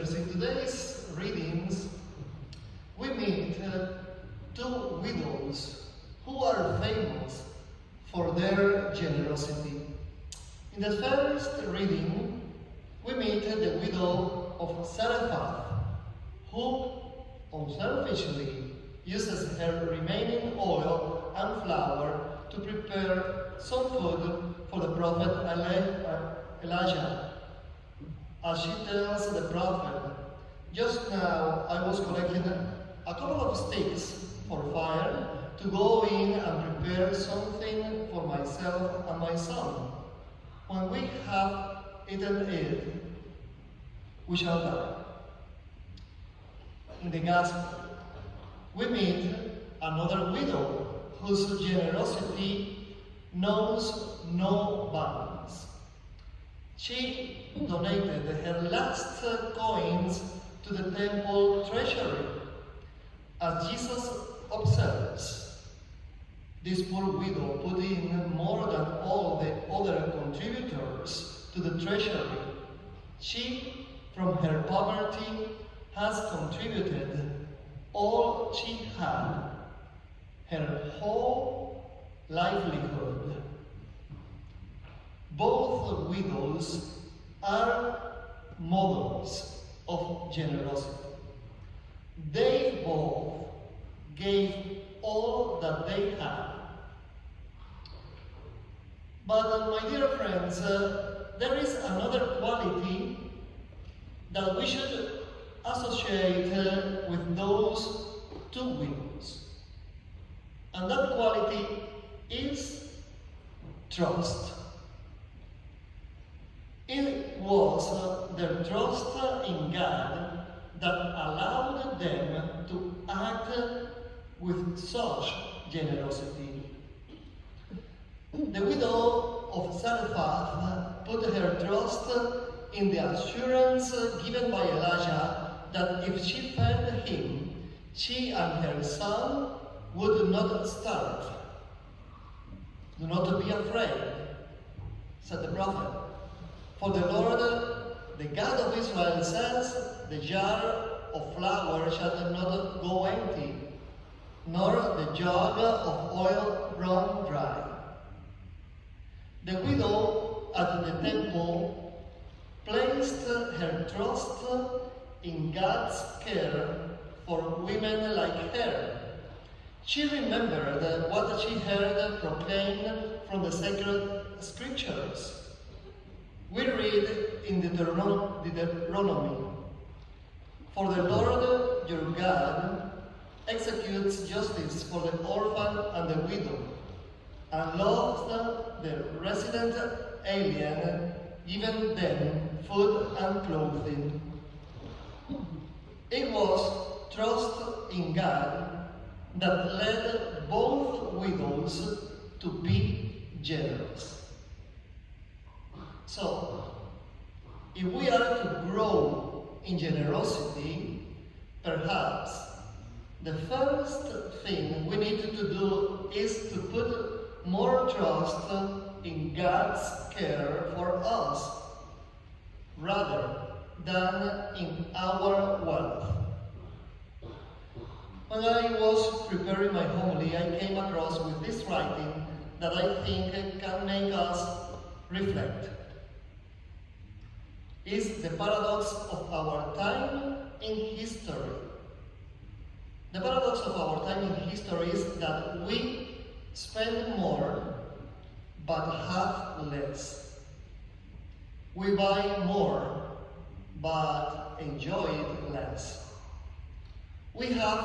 sisters, in today's readings, we meet two widows who are famous for their generosity. In the first reading, we meet the widow of Zarephath, who unselfishly uses her remaining oil and flour to prepare some food for the prophet Elijah. As she tells the prophet, "Just now I was collecting a couple of sticks for fire to go in and prepare something for myself and my son. When we have eaten it, we shall die." In the Gospel, we meet another widow whose generosity knows no bounds. She donated her last coins to the temple treasury. As Jesus observes, this poor widow put in more than all the other contributors to the treasury. She, from her poverty, has contributed all she had, her whole livelihood. Both widows are models of generosity. They both gave all that they had. But my dear friends, there is another quality that we should associate with those two widows. And that quality is trust. It was their trust in God that allowed them to act with such generosity. The widow of Zarephath put her trust in the assurance given by Elijah that if she fed him, she and her son would not starve. "Do not be afraid," said the prophet. "For the Lord, the God of Israel says, the jar of flour shall not go empty, nor the jug of oil run dry." The widow at the temple placed her trust in God's care for women like her. She remembered what she heard proclaimed from the sacred scriptures. We read in Deuteronomy, "For the Lord your God executes justice for the orphan and the widow, and loves the resident alien, giving them food and clothing." It was trust in God that led both widows to be generous. So, if we are to grow in generosity, perhaps the first thing we need to do is to put more trust in God's care for us, rather than in our wealth. When I was preparing my homily, I came across with this writing that I think can make us reflect. Is the paradox of our time in history. The paradox of our time in history is that we spend more but have less. We buy more but enjoy it less. We have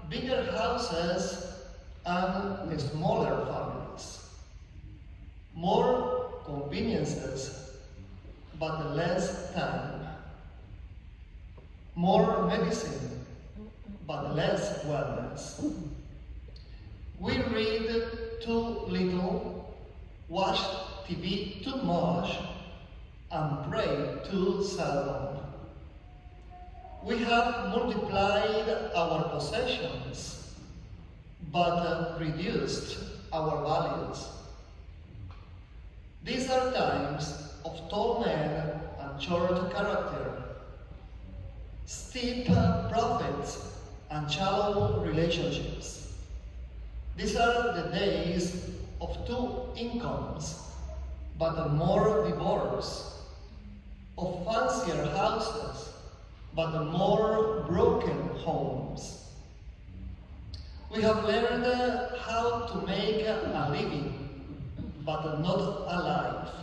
bigger houses and smaller families. More conveniences but less time. More medicine, but less wellness. We read too little, watch TV too much, and pray too seldom. We have multiplied our possessions, but reduced our values. These are times of tall men and short character. steep profits and shallow relationships. These are the days of two incomes, but more divorce, of fancier houses, but more broken homes. We have learned how to make a living, but not a life.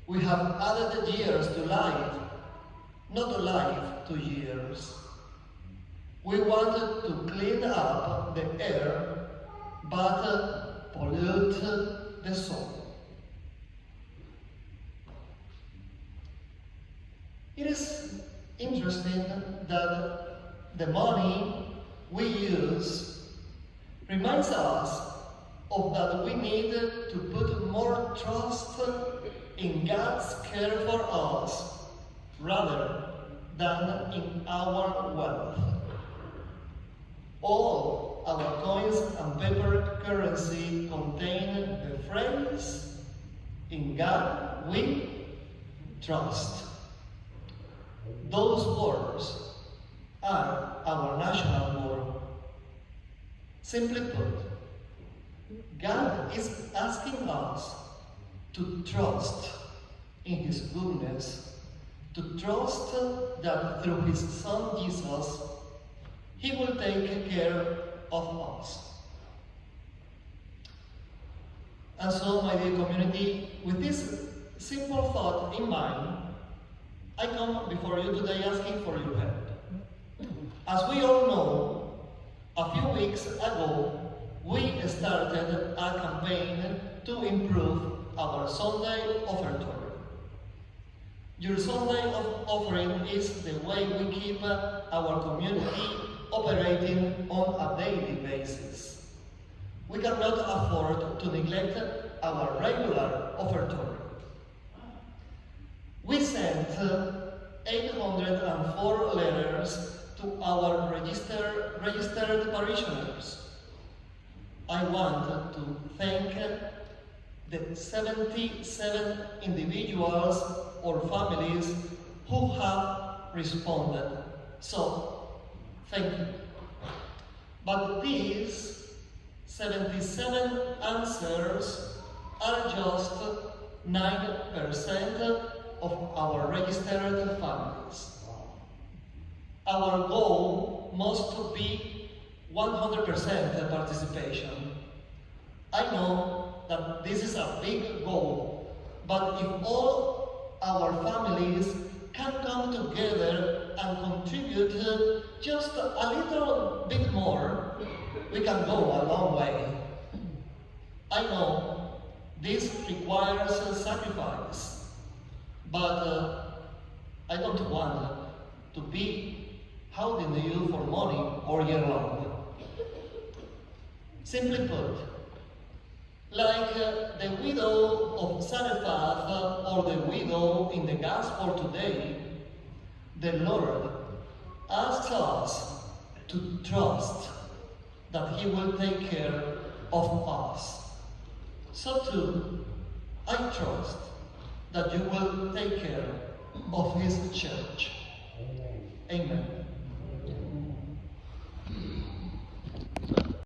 We have added years to life, not life to years. We wanted to clean up the air, but pollute the soul. It is interesting that the money we use reminds us of that we need to put more trust in God's care for us rather than in our wealth. All our coins and paper currency contain the phrase, "In God we trust." Those words are our national word. Simply put, God is asking us to trust in His goodness, to trust that through His Son Jesus, He will take care of us. And so, my dear community, with this simple thought in mind, I come before you today asking for your help. As we all know, a few weeks ago, we started a campaign to improve our Sunday offertory. Your Sunday offering is the way we keep our community operating on a daily basis. We cannot afford to neglect our regular offertory. We sent 804 letters to our registered parishioners. I want to thank the 77 individuals or families who have responded. So, thank you. But these 77 answers are just 9% of our registered families. Our goal must be 100% participation. I know that this is a big goal, but if all our families can come together and contribute just a little bit more, we can go a long way. I know this requires sacrifice, but I don't want to be hounding you for money all year long. Simply put, like the widow of Zarephath or the widow in the Gospel today, the Lord asks us to trust that He will take care of us. So too, I trust that you will take care of His church. Amen.